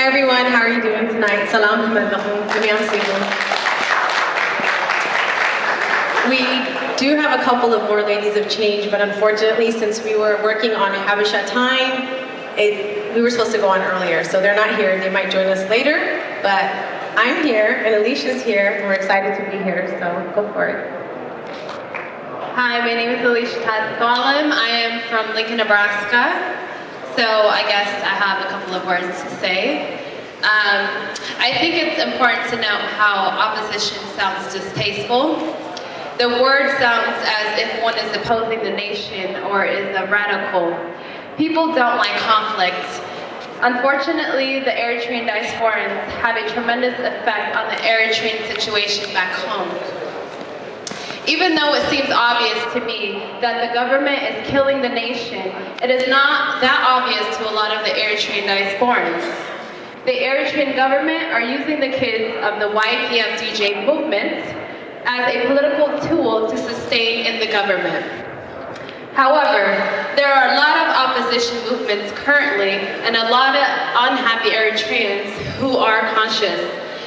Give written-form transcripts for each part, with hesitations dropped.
Hi everyone, how are you doing tonight? Salam alaikum. We do have a couple of more ladies of change, but unfortunately, since we were working on Habesha time, we were supposed to go on earlier, so they're not here. They might join us later, but I'm here and Alicia's here, and we're excited to be here, so go for it. Hi, my name is Alicia Tazgalim. I am from Lincoln, Nebraska. So I guess I have a couple of words to say. I think it's important to note how opposition sounds distasteful. The word sounds as if one is opposing the nation or is a radical. People don't like conflict. Unfortunately, the Eritrean diasporans have a tremendous effect on the Eritrean situation back home. Even though it seems obvious to me that the government is killing the nation, it is not that obvious to a lot of the Eritrean diasporans. The Eritrean government are using the kids of the YPF-DJ movement as a political tool to sustain in the government. However, there are a lot of opposition movements currently and a lot of unhappy Eritreans who are conscious,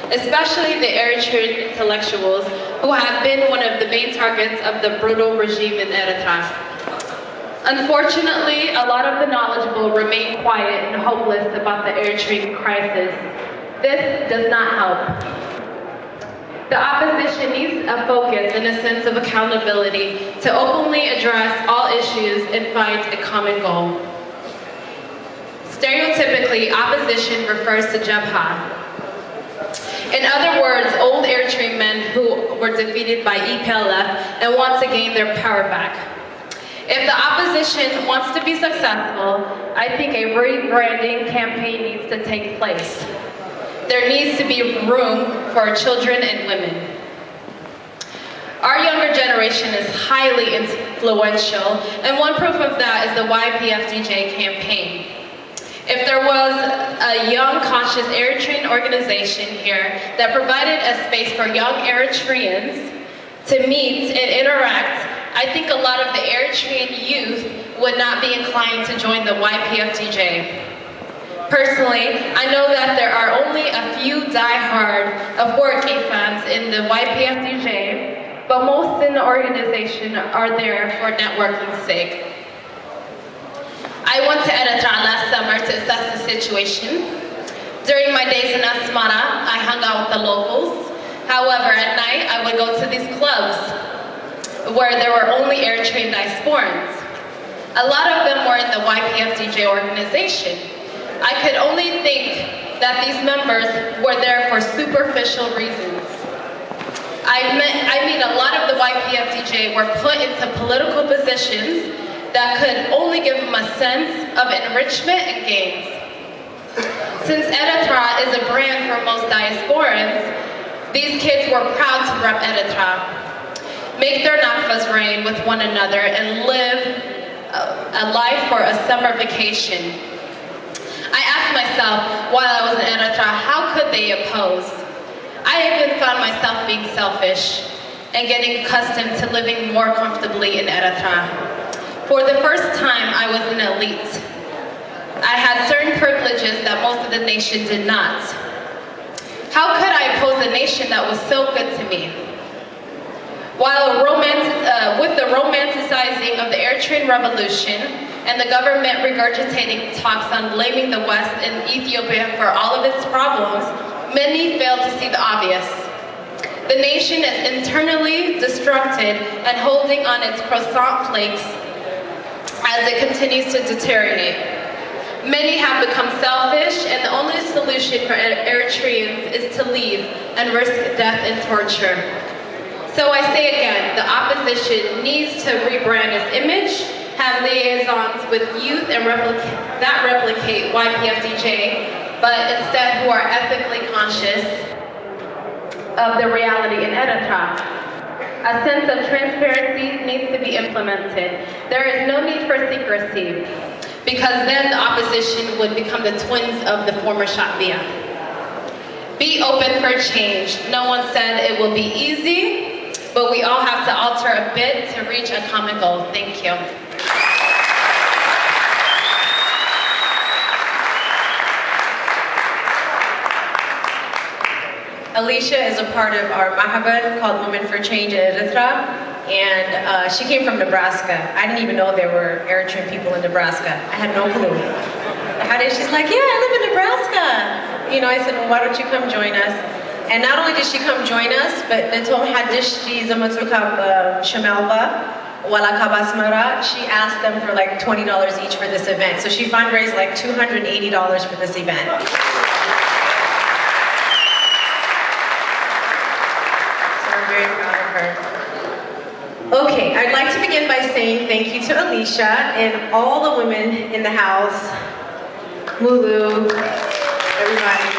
especially the Eritrean intellectuals who have been one of the main targets of the brutal regime in Eritrea. Unfortunately, a lot of the knowledgeable remain quiet and hopeless about the Eritrean crisis. This does not help. The opposition needs a focus and a sense of accountability to openly address all issues and find a common goal. Stereotypically, opposition refers to Jabha. In other words, old Eritrean men who were defeated by EPLF and want to gain their power back. If the opposition wants to be successful, I think a rebranding campaign needs to take place. There needs to be room for children and women. Our younger generation is highly influential, and one proof of that is the YPF-DJ campaign. If there was a young, conscious Eritrean organization here that provided a space for young Eritreans to meet and interact, I think a lot of the Eritrean youth would not be inclined to join the YPF-DJ. Personally, I know that there are only a few die-hard of working fans in the YPF-DJ, but most in the organization are there for networking's sake. I went to Eritrea last summer to assess the situation. During my days in Asmara, I hung out with the locals. However, at night, I would go to these clubs where there were only Eritrean diasporans. A lot of them were in the YPF-DJ organization. I could only think that these members were there for superficial reasons. I mean, a lot of the YPF-DJ were put into political positions that could only give them a sense of enrichment and gains. Since Eritrea is a brand for most diasporans, these kids were proud to rep Eritrea, make their nakfas rain with one another, and live a life for a summer vacation. I asked myself, while I was in Eritrea, how could they oppose? I even found myself being selfish and getting accustomed to living more comfortably in Eritrea. For the first time, I was an elite. I had certain privileges that most of the nation did not. How could I oppose a nation that was so good to me? With the romanticizing of the Eritrean Revolution and the government regurgitating talks on blaming the West and Ethiopia for all of its problems, many failed to see the obvious. The nation is internally destructed and holding on its croissant flakes as it continues to deteriorate. Many have become selfish, and the only solution for Eritreans is to leave and risk death and torture. So I say again, the opposition needs to rebrand its image, have liaisons with youth and replicate YPF-DJ, but instead who are ethically conscious of the reality in Eritrea. A sense of transparency needs to be implemented. There is no need for secrecy, because then the opposition would become the twins of the former Shatbia. Be open for change. No one said it will be easy, but we all have to alter a bit to reach a common goal. Thank you. Alicia is a part of our Mahabat called Women for Change in Eritrea, and she came from Nebraska. I didn't even know there were Eritrean people in Nebraska. I had no clue. She's like, yeah, I live in Nebraska. You know, I said, well, why don't you come join us? And not only did she come join us, but she asked them for like $20 each for this event. So she fundraised like $280 for this event. Very proud of her. Okay, I'd like to begin by saying thank you to Alicia and all the women in the house, Mulu, everybody.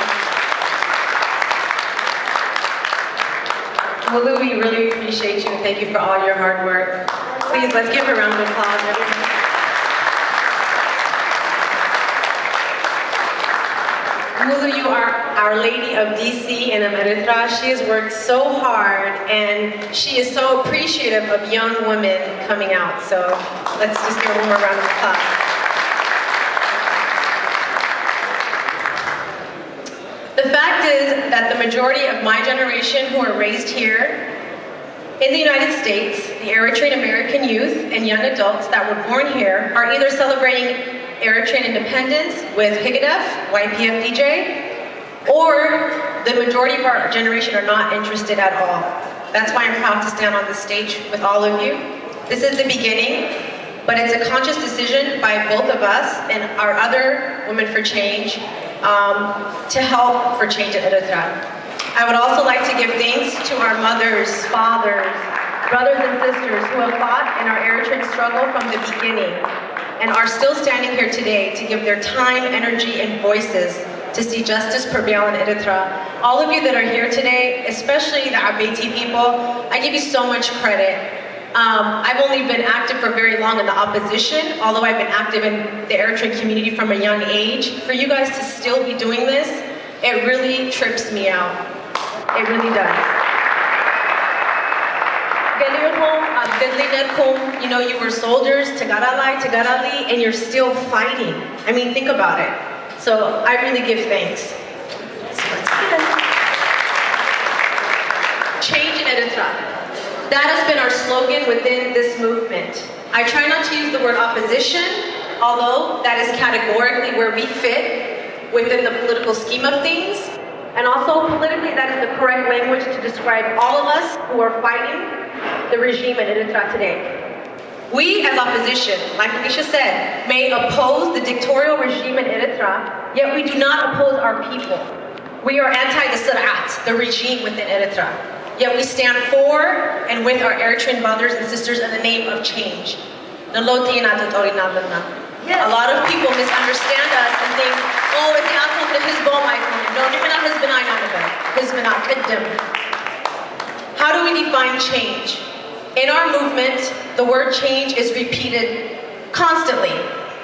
Mulu, we really appreciate you and thank you for all your hard work. Please, let's give her a round of applause, everyone. Mulu, you are Our Lady of DC and of Eritrea. She has worked so hard and she is so appreciative of young women coming out. So let's just give her one more round of applause. The fact is that the majority of my generation who are raised here in the United States, the Eritrean American youth and young adults that were born here are either celebrating Eritrean independence with Higadef, YPF DJ, or the majority of our generation are not interested at all. That's why I'm proud to stand on this stage with all of you. This is the beginning, but it's a conscious decision by both of us and our other Women for Change to help for change in Eritrea. I would also like to give thanks to our mothers, fathers, brothers and sisters who have fought in our Eritrean struggle from the beginning and are still standing here today to give their time, energy, and voices to see justice prevail in Eritrea. All of you that are here today, especially the Abeti people, I give you so much credit. I've only been active for very long in the opposition, although I've been active in the Eritrean community from a young age. For you guys to still be doing this, it really trips me out. It really does. You know, you were soldiers, Tagarali, and you're still fighting. I mean, think about it. So I really give thanks. So let's get it. Change in Eritrea. That has been our slogan within this movement. I try not to use the word opposition, although that is categorically where we fit within the political scheme of things. And also politically, that is the correct language to describe all of us who are fighting the regime in Eritrea today. We as opposition, like Alicia said, may oppose the dictatorial regime in Eritrea, yet we do not oppose our people. We are anti the Sirat, the regime within Eritrea. Yet we stand for and with our Eritrean brothers and sisters in the name of change. A lot of people misunderstand us and think, oh, it's how do we define change? In our movement, the word change is repeated constantly.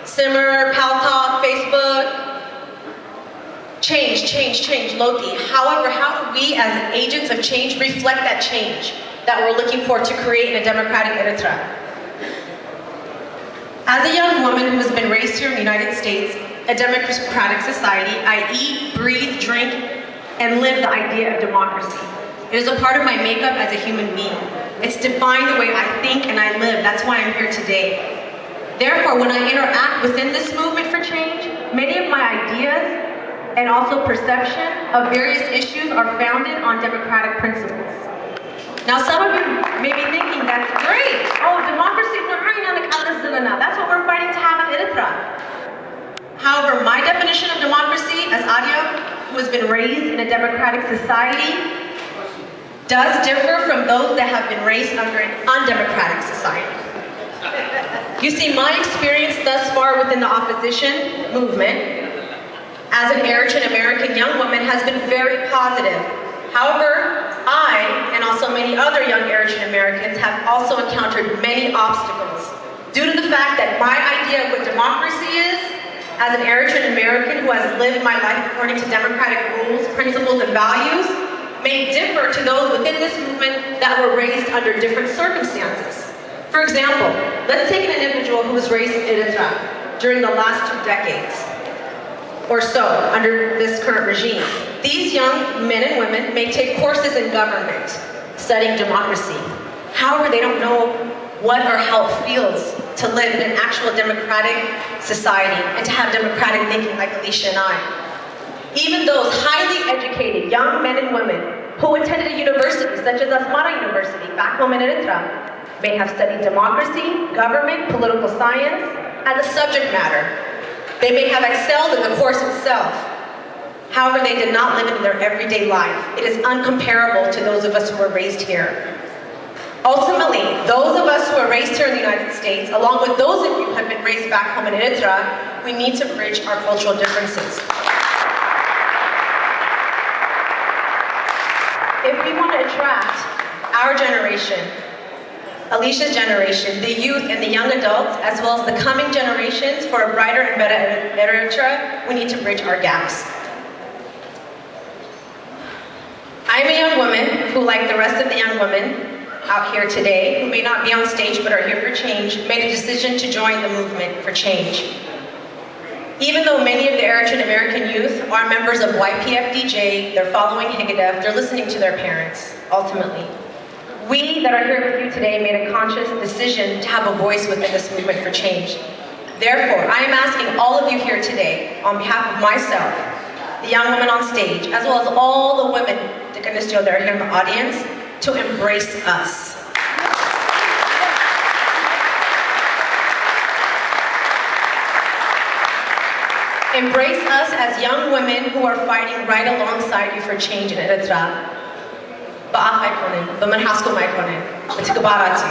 Simmer, Pal Talk, Facebook. Change, change, change, Loti. However, how do we as agents of change reflect that change that we're looking for to create in a democratic Eritrea? As a young woman who has been raised here in the United States, a democratic society, I eat, breathe, drink, and live the idea of democracy. It is a part of my makeup as a human being. It's defined the way I think and I live. That's why I'm here today. Therefore, when I interact within this movement for change, many of my ideas and also perception of various issues are founded on democratic principles. Now, some of you may be thinking, that's great. Oh, democracy, that's what we're fighting to have in Eritrea. However, my definition of democracy as Adia, who has been raised in a democratic society, does differ from those that have been raised under an undemocratic society. You see, my experience thus far within the opposition movement as an Eritrean American young woman has been very positive. However, I, and also many other young Eritrean Americans, have also encountered many obstacles due to the fact that my idea of what democracy is, as an Eritrean American who has lived my life according to democratic rules, principles, and values, may differ to those within this movement that were raised under different circumstances. For example, let's take an individual who was raised in Eritrea during the last 2 decades or so under this current current regime. These young men and women may take courses in government, studying democracy. However, they don't know what or how it feels to live in an actual democratic society and to have democratic thinking like Alicia and I. Even those highly educated young men and women who attended a university such as Asmara University back home in Eritrea may have studied democracy, government, political science as a subject matter. They may have excelled in the course itself. However, they did not live it in their everyday life. It is uncomparable to those of us who were raised here. Ultimately, those of us who are raised here in the United States, along with those of you who have been raised back home in Eritrea, we need to bridge our cultural differences. If we want to attract our generation, Alicia's generation, the youth and the young adults, as well as the coming generations for a brighter and better Eritrea, we need to bridge our gaps. I'm a young woman who, like the rest of the young women out here today, who may not be on stage but are here for change, made a decision to join the movement for change. Even though many of the Eritrean American youth are members of YPFDJ, they're following Higgadah, they're listening to their parents, ultimately. We that are here with you today made a conscious decision to have a voice within this movement for change. Therefore, I am asking all of you here today, on behalf of myself, the young women on stage, as well as all the women that are here in the audience, to embrace us. Embrace us as young women who are fighting right alongside you for change in Eritrea. Ba'afay konin, b'manhasko may konin, b'tikabarati.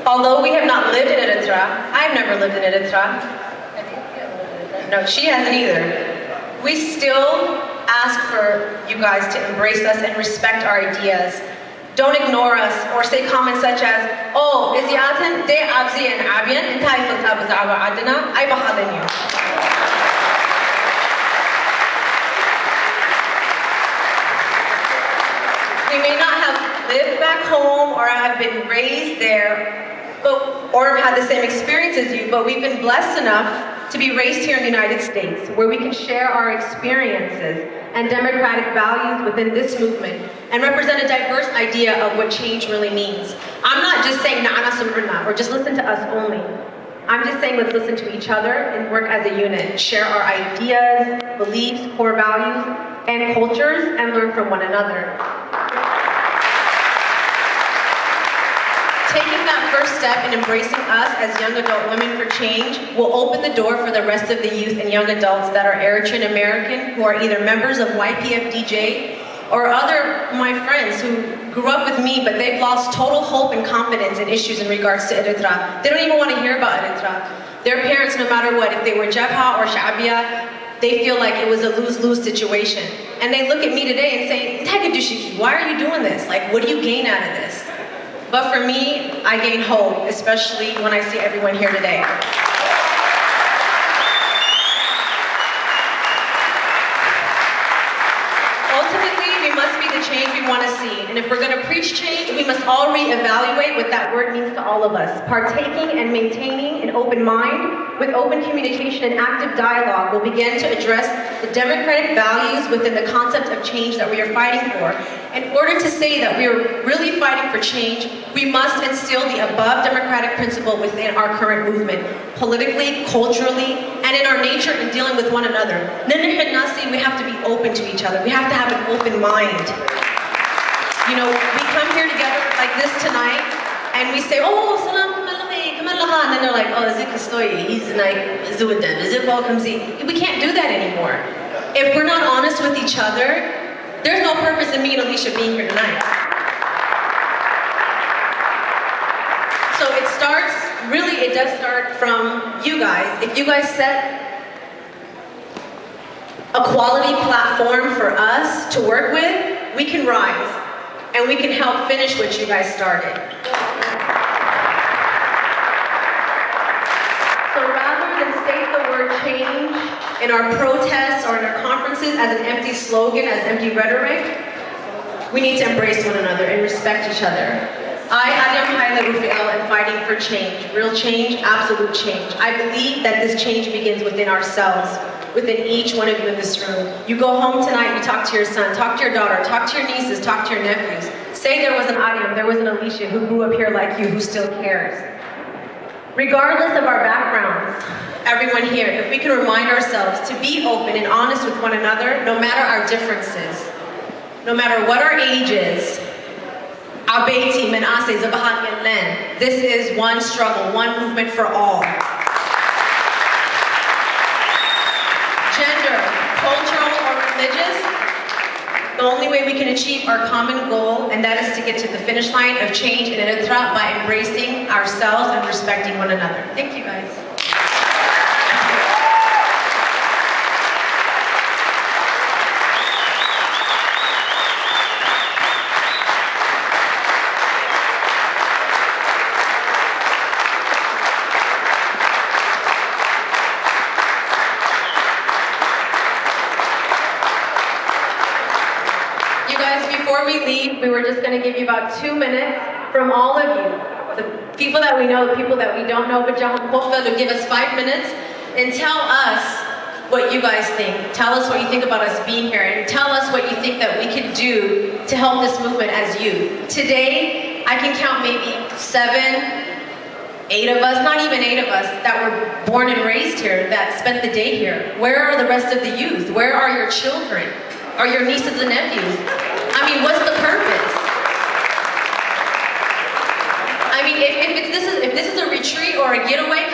Although we have not lived in Eritrea, I've never lived in Eritrea. No, she hasn't either. We still ask for you guys to embrace us and respect our ideas. Don't ignore us or say comments such as, oh, is Yatan de Abzi and Abian and Taiful Tabazawa Adina? I bahadan you. We may not have lived back home or have been raised there, or have had the same experience as you, but we've been blessed enough to be raised here in the United States, where we can share our experiences and democratic values within this movement and represent a diverse idea of what change really means. I'm not just saying na'ana sumrna or just listen to us only. I'm just saying let's listen to each other and work as a unit, share our ideas, beliefs, core values, and cultures, and learn from one another. Taking that first step in embracing us as young adult women for change will open the door for the rest of the youth and young adults that are Eritrean American, who are either members of YPFDJ or other my friends who grew up with me, but they've lost total hope and confidence in issues in regards to Eritrea. They don't even want to hear about Eritrea. Their parents, no matter what, if they were Jabha or Sha'biya, they feel like it was a lose-lose situation. And they look at me today and say, why are you doing this? Like, what do you gain out of this? But for me, I gain hope, especially when I see everyone here today. Ultimately, we must be the change we want to see. And if we're going to preach change, we must all reevaluate what that word means to all of us. Partaking and maintaining an open mind with open communication and active dialogue will begin to address the democratic values within the concept of change that we are fighting for. In order to say that we are really fighting for change, we must instill the above democratic principle within our current movement, politically, culturally, and in our nature in dealing with one another. We have to be open to each other. We have to have an open mind. You know, we come here together like this tonight, and we say, oh, salam, and then they're like, oh, is it Kastoyi? He's like, is it with them? Is it Balkamzi? We can't do that anymore. If we're not honest with each other, there's no purpose in me and Alicia being here tonight. So it does start from you guys. If you guys set a quality platform for us to work with, we can rise and we can help finish what you guys started. So rather than state the word change in our protests or in our conferences as an empty slogan, as empty rhetoric, we need to embrace one another and respect each other. I, Adam Haile Rufiel, am fighting for change. Real change, absolute change. I believe that this change begins within ourselves, within each one of you in this room. You go home tonight, you talk to your son, talk to your daughter, talk to your nieces, talk to your nephews. Say there was an Ariam, there was an Alicia who grew up here like you, who still cares. Regardless of our backgrounds, everyone here, if we can remind ourselves to be open and honest with one another, no matter our differences, no matter what our age is, Abeti, Menase, Zabahat, and Len, this is one struggle, one movement for all. Gender, cultural, or religious, the only way we can achieve our common goal, and that is to get to the finish line of change in Eritrea by embracing ourselves and respecting one another. Thank you, guys. Before we leave, we were just going to give you about 2 minutes from all of you, the people that we know, the people that we don't know, but John Pofel to give us 5 minutes and tell us what you guys think. Tell us what you think about us being here, and tell us what you think that we could do to help this movement as youth. Today, I can count maybe 7, 8 of us, not even 8 of us, that were born and raised here, that spent the day here. Where are the rest of the youth? Where are your children? Or your nieces and nephews? I mean, what's the purpose? I mean, if this is a retreat or a getaway,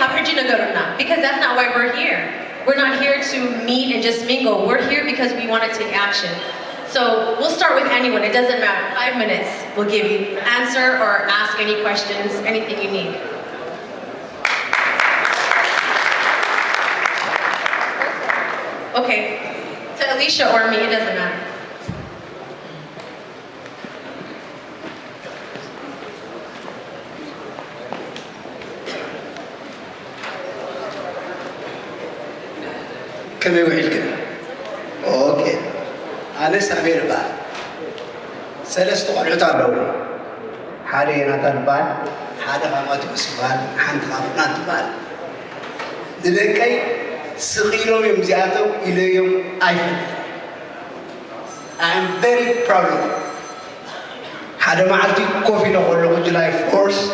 because that's not why we're here. We're not here to meet and just mingle. We're here because we want to take action. So we'll start with anyone. It doesn't matter. 5 minutes. We'll give you answer or ask any questions, anything you need. Okay. To Alicia or me, it doesn't matter. كم يوحيلكم؟ أوكي. أنا سمير بال. سلست قلعت على حالي ناتن بال. حدا قامت بسبال. حنت قامت بال. دلكي سخيرو يمزياتو إلى يوم أيفن. I'm very proud of it. حدا معلتي كوفي نقول جولاي فورس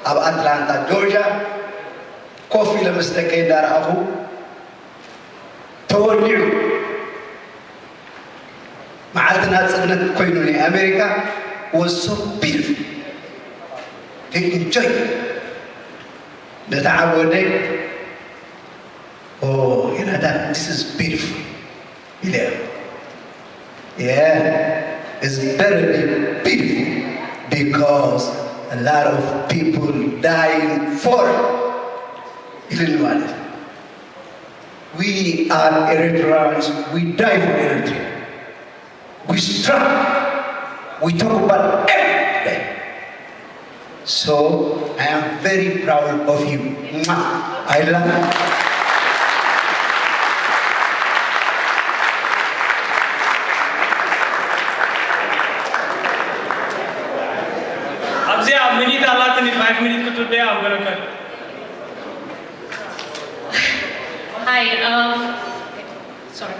أب أتلانتا جورجيا. كوفي لمستكين دار أخو. توليو معلتنا صدنت كوينوني أمريكا was so beautiful. They enjoyed نتعودي. Oh, you know that this is beautiful. Yeah, it's better be beautiful because a lot of people dying for it. We are Eritreans, we die for Eritrea. We struggle, we talk about everything. So I am very proud of you. I love you. Minute Allah in 5 minutes today I'm gonna cut. Hi, sorry.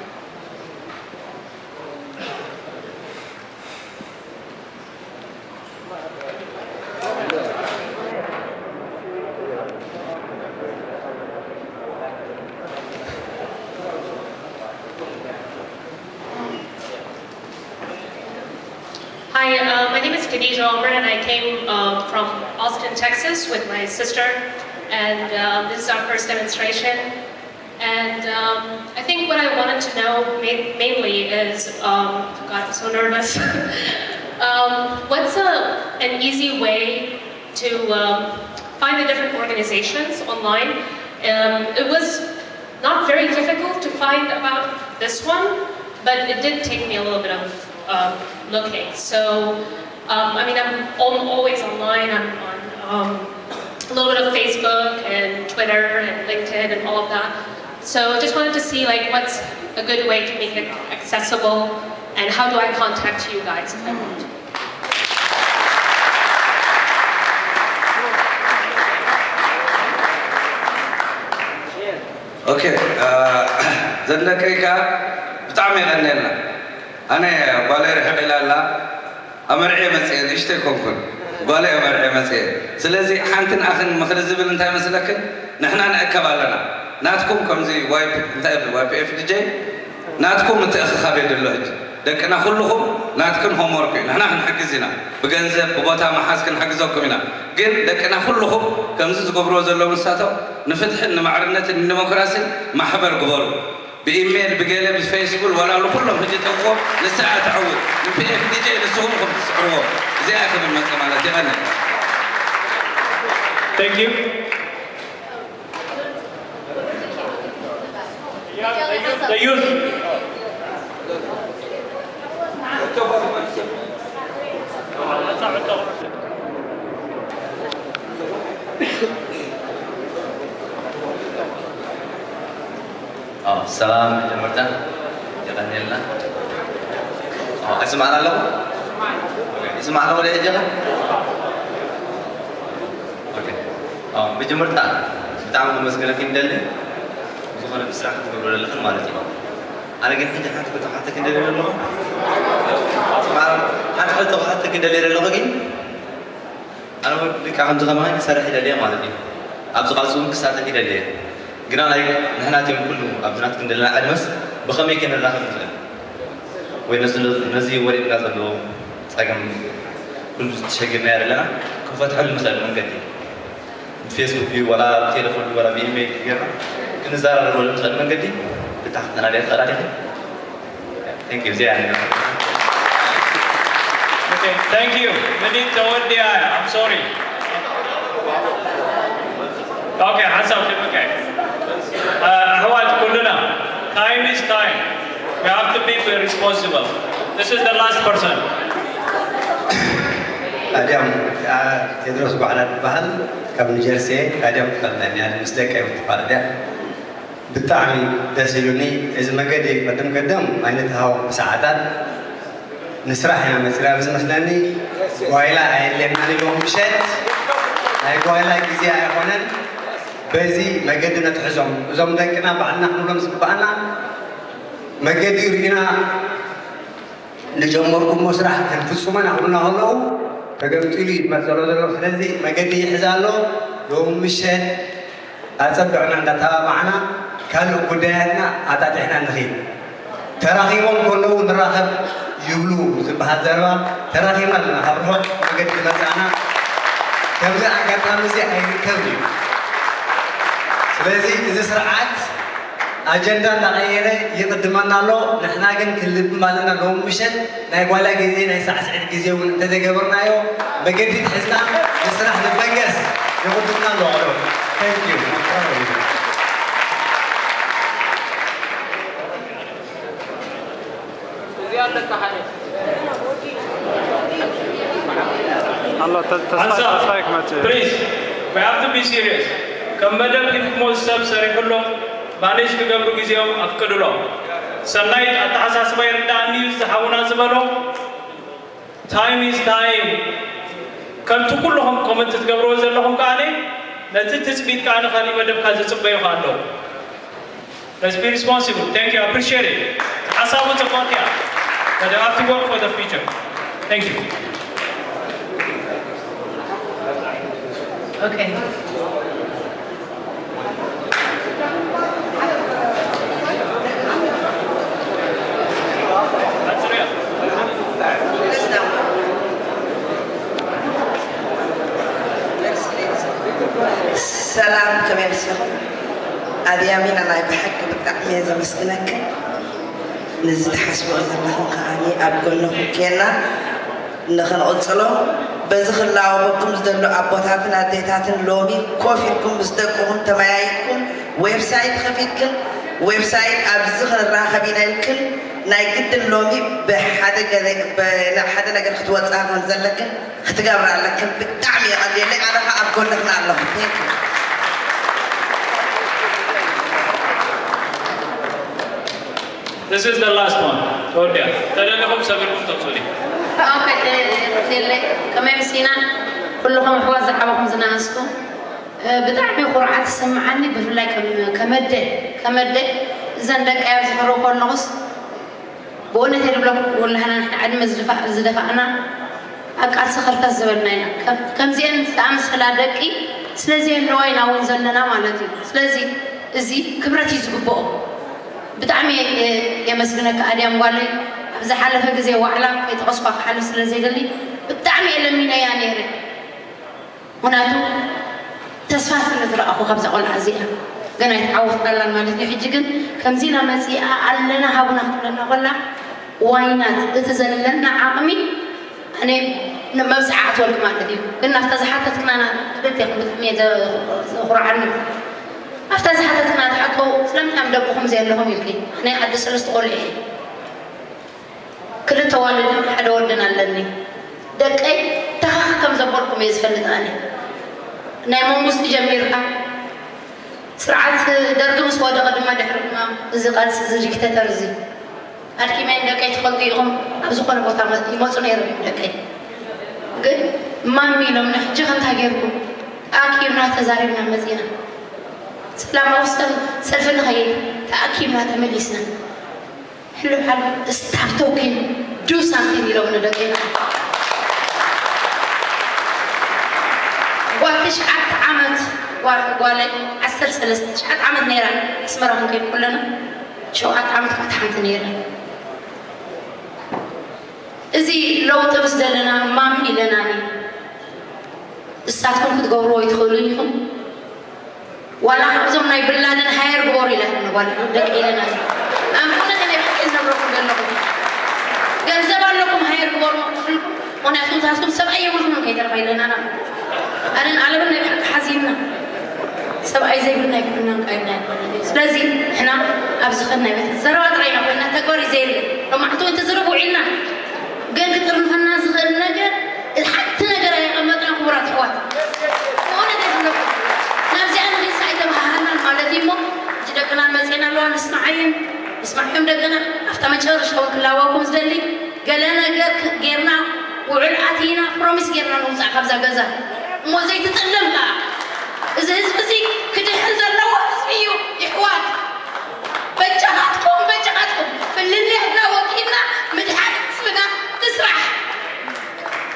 Hi, my name is Khadija Omer and I came from Austin, Texas with my sister, and this is our first demonstration. And I think what I wanted to know mainly is, God, I'm so nervous. What's an easy way to find the different organizations online? It was not very difficult to find about this one, but it did take me a little bit of looking. So, I mean, I'm always online. I'm on a little bit of Facebook and Twitter and LinkedIn and all of that. So just wanted to see like what's a good way to make it accessible, and how do I contact you guys if I want? اوكي زندكيكا بطعمي غنينا انا بالي رح الى امرعي مسئل اشتكم كن بالي امرعي مسئل سلازي حانتن اخن مخرز بل انتهي مسلكن نحنا نأكب لنا ناتكم كم زي واي بي اف دي جي ناتكم انت اخي خبير اللوج دكنا كلكم ناتكن هوم ورك نحنا نحجزنا بجنزب ببوتا محاسكن حجزوكم هنا جن دكنا كلكم كم زي قبروا زلوا مساتو نفتح ان معرنة الديمقراطية محبر قبر بإيميل بقلب بفيسبوك ولا كلهم هجي تقوى لساعة تعود من بي اف دي جي لسوهم تسعروه زي اخر المسلم على تغنى. Thank you. The youth. السلام جمرتا جغني لنا اسمعنا له اسمعنا ولا جغ اوكي بجمرتا بتعمل مسكنه كندل زغنا بساعه تقول له مالتي انا قلت انت حتى كندل له حتى كندل له انا لك عم تغمى سرح الى مالتي ابز قاسون كساتك الى قلنا لك نحن تيم كله أبنات كندلنا عدمس بخمي كنا نلاحظ مثلا ونزي وريد نازل له ساقم كل شيء نير لنا كفت حل مثلا من قدي فيسبوك ولا تليفون ولا بإيميل غيرنا كنا زار ولا مثلا من قدي بتاعنا عليه قراري thank you زين Okay, thank you. Many toward the eye. I'm sorry. Okay, حسب okay. أهوات كلنا. Time is time. We have to be responsible. This is the last person. أديم تدرس على البحر كم نجلسه أديم كلنا يعني مسلك أي متفرد بالتعمي دسلوني إذا ما قدي قدم عينتها مساعدات نسرح هنا مثلا مثلني وإلى اللي مالي لهم مشت وإلى جزية أخوان بزي ما قدنا تحزم زم دكنا بعنا نحن نمسك بعنا ما قدر هنا نجمركم مسرح تنفسوا من عملنا هلو فقمت لي مثلا خلذي ما قدر يحزالو يوم مشت أتبعنا نتابع معنا كانوا كلنا أتاتحنا نخيل تراخيهم كله نراخب يبلو سبحان الله تراخيم لنا هبرهم ما قدر مسانا كمزة أكثر مزة أي كمزة ስለዚህ እዚ ስርዓት አጀንዳ ተቀየረ ይቅድመና ሎ ንሕና ግን ክልብ ማለና ሎ ምሸት ናይ ጓላ ግዜ ናይ ሳዕስዒት ግዜ እውን እንተዘገበርናዮ መገዲ ትሕዝና ንስራሕ ንበገስ ይቅድምና ሎ ሎ ታንክ ዩ Allah, please, we have to be serious. كم بدل يفهموا السب سري كله معلش تقبلوا جزيهم أفكروا سنايت أتحسس بير داني يستحونا زبالو time is time كم تقولهم كم تتقبلوا زلهم كاني نتتسبيت كانوا خالي بدل خالد سبيه خالو let's be responsible thank you I appreciate it أصابوا تقاطع but I have to work for the future thank you okay سلام كمان سلام أديامين أنا بحق بالتعمية زي مسكنك نزيد حسبوا إذا لهم خاني أبقول لهم كنا نخن أوصلوا بزخ الله وبكم زدلوا أبوتاتنا ديتاتنا لومي كوفيكم بزدقهم تمايكم ويب سايت خفيتكم ويب سايت أبزخ الراخبين الكل نايقد اللومي بحدا نقل خطوات آخر زلكن ختقابر عليكم بالتعمية اللي أنا أقول لك مع الله This is the last one. Oh dear. تدلهم سبيلكم تقصدي. أوكي. كمان سينا كلهم حوازك عبكم زناسكم. بتعمي قرعات سمعني بفلاي كمدة كمدة زندك أيام سفروا خلص بقولنا تربلك ولا هنا عدم زدفعنا أكاد سخر كذبنا كم زين تعمس خلادكي سلزي النوين أو نزلنا مالتي سلزي زي كبرتي زببو بتعمي يا مسكنك أديم والي إذا حلفك زي وعلا يتقصفك حلف سلزي قال لي بتعمي إلا مين يا نيري هناتو تسفاس اللي أخو خبز أقول عزيها قنا يتعوض الله مالتي حجكن كم زينا مسيئة علنا هبنا لنا ولا واينات تتزللنا عامي أنا لما بسعات ولا كمان كذي قلنا افتزحتك كنا بدي أخذ مية أخرى عني افتزحتك كنا تحطوا سلمت عم دبوهم زي اللهم يلقي أنا حد سلست قول إيه كل توالد حد ودنا لني دك أي تخ كم زبركم يزفلت أنا نايم مستجميرها سرعة درجة مسودة قد ما دحرنا زقال سزري كتترزي أركي ما عندك أي تخلطيهم أبزقنا بطعم يموتون يربي عندك أي قل مامي لو نحجي خن تاجركم أكيد من هتزاري من مزينا سلام أوصل سلفنا خير تأكيد من هتمليسنا حلو حلو استعبتوكين do something لو ندقينا وتشعت عمد وقال عسر سلست شحت عمد نيران اسمره ممكن كلنا شو عت عمد فتحت نيران إذا لو تبص لنا مامي لناني الساعتكم كتقولوا يدخلونيهم ولا حبزهم ناي بلادن هاير قبوري لنا ولا دقي لنا أم كنا كنا يحكينا بركم قال لكم قال زبان لكم هاير قبور مقتلكم ونأتون تاسكم سبع يقولون كي ترفعي لنا أنا على بالنا يحك حزيننا سبع زي بالنا يقولون كاينا لازم إحنا أبزخنا بيت زروات رأينا قلنا تقوري زي لو ما حطوا أنت زربوا عنا قال كتر من الناس غير نجر حتى نجر يا أمتنا كبرات حوات وأنا دفنك نفسي أنا في سعيدة بهانا المالدي مو جدا كنا مسينا لو نسمعهم دقنا أفتح مشهر شو كلاواكم زدلي قال أنا غيرنا وعلعتينا بروميس غيرنا نوزع خبزة غزة مو زي تتعلم لا إذا هزبزي كده حنزل لو هزبيو يحوات بجهاتكم فاللي احنا وكينا مدحات اسمنا تسرح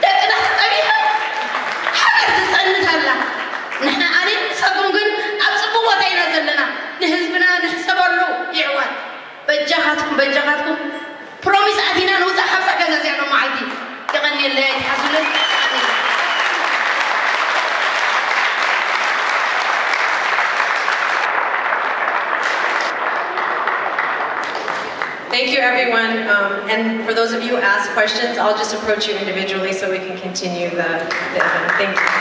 دقنا تقبيها حقر تسألنا هلا نحن أنا صدقون قل أبصبوا وطينا زلنا نهزبنا نحسبر له يعوات بجهاتكم بروميس أدينا نوزع خمسة كذا زي أنا معدي يغني اللي يتحسن Thank you, everyone. And for those of you who asked questions, I'll just approach you individually so we can continue the event. Thank you.